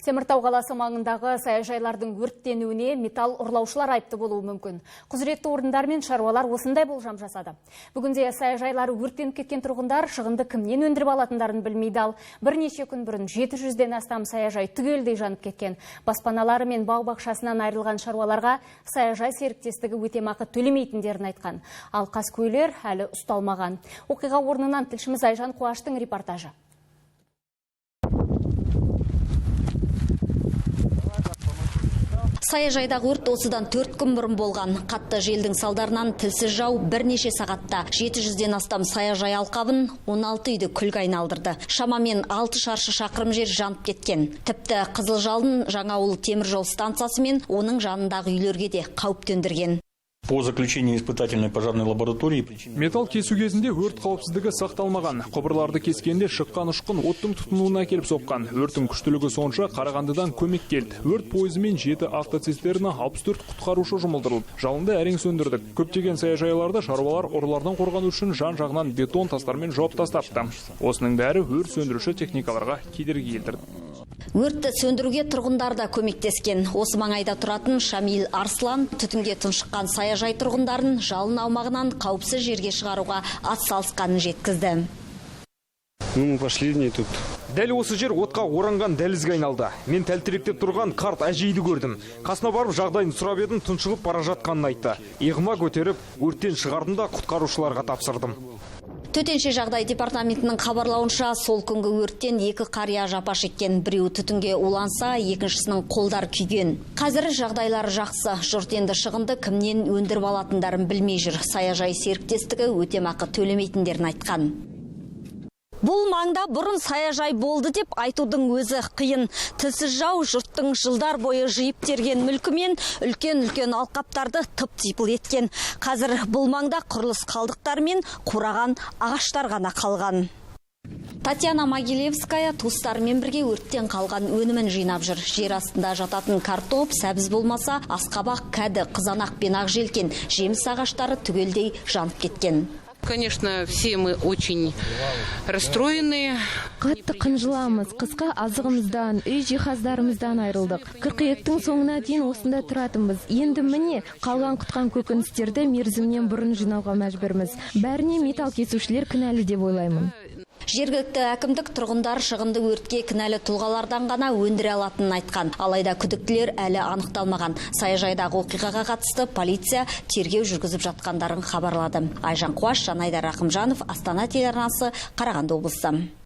Теміртау қаласы маңындағы саяжайлардың өрттенуіне металл ұрлаушылар айыпты болуы мүмкін. Құзыретті орындар мен шаруалар осындай болжам жасады. Бүгінде саяжайлары өрттеніп кеткен тұрғындар шығынды кімнен өндіріп алатындарын білмейді, ал бірнеше күн бұрын 700-ден астам саяжай түгелдей жанып кеткен. Баспаналары мен бау-бақшасынан айырылған шаруаларға саяжай серіктестігі өтемақы төлемейтіндерін айтқан. Ал қаскөйлер әлі ұсталмаған. Оқиға орнынан тілшіміз Айжан Қуаштың репортажы. Саяжайдағы өрт осыдан 4 күн бұрын болған. Қатты желдің салдарынан тілсіз жау бірнеше сағатта 700-ден астам саяжай алқабын, 16 үйді күлге айналдырды. Шамамен 6 шаршы шақырым жер жанып кеткен. Тіпті Қызылжалдың Жаңаауыл теміржол станциясы мен оның жанындағы үйлерге де қауіп төндірген. По заключению испытательной пожарной лаборатории металл кесу кезінде өрт қауіпсіздігі сақталмаған. Құбырларды кескенде шыққан ұшқын оттың тұтынуына келіп соққан. Өрттің күштілігі сонша Қарағандыдан көмек келді. Өрт пойызымен 7 автоцистерна 64 құтқарушы жұмылдырылып, жалынды әрең сөндірдік. Көптеген саяжайларда шаруалар ұрылардан қорғану үшін жан-жағынан бетон тастармен жауып тастапты. Осының бәрі өрт сөндіруші техникаларға кедергі келтірді. Өртті сөндіруге тұрғындар да көмектескен. Осы маңайда тұратын Шамил Арслан түтінге тұншыққан саяжай тұрғындарын жалын аумағынан қауіпсіз жерге шығаруға атсалысқанын жеткізді. Дәл осы жер отқа оранған дәлізге айналды. Мен тәлтіректеп тұрған қарт әжейді көрдім. Қасына барып жағдайын сұрап едім, тұншығып бара жатқанын айтты. Иығыма көтеріп, өрттен шығардым да құтқарушыларға тапсырдым. Төтенше жағдай департаментінің хабарлауынша, сол күнгі өрттен 2 қария жапа шеккен. Біреуі түтінге уланса, екіншісінің қолдар күйген. Қазір жағдайлары жақсы. Жұрт енді шығынды кімнен өндіріп алатындарын білмей жүр. Саяжай серіктестігі өтемақы төлемейтіндерін айтқан. Бұл маңда бұрын саяжай болды деп айтудың өзі қиын. Тілсіз жау жұрттың жылдар бойы жиып терген мүлкімен үлкен-үлкен алқаптарды тып-типыл еткен. Қазір бұл маңда құрылыс қалдықтар мен қураған ағаштар ғана қалған. Татьяна Могилевская туыстарымен бірге өрттен қалған өнімін жинап жүр. Жер астында жататын картоп, сәбіз болмаса, асқабақ, кәді, қызанақ пен ақжелкен, жеміс ағаштары түгелдей жанып кеткен. Конечно, все мы очень расстроены. Қатты қынжыламыз. Қысқа азығымыздан, үй жиһаздарымыздан айырылдық. Қыркүйектің соңына дейін осында тұратынбыз. Енді міне қалған құтқан көкөністерді мерзімнен бұрын жинауға мәжбүрміз. Бәріне металл кесушілер кінәлі деп ойлаймын. Жергілікті әкімдік тұрғындар шығынды өртке кінәлі тұлғалардан ғана өндіре алатынын айтқан. Алайда күдіктілер әлі анықталмаған. Саяжайдағы оқиғаға қатысты полиция тергеу жүргізіп жатқандарын хабарлады. Айжан Қуаш, Жанайдар Рақымжанов, Астана телеарнасы, Қарағанды облысы.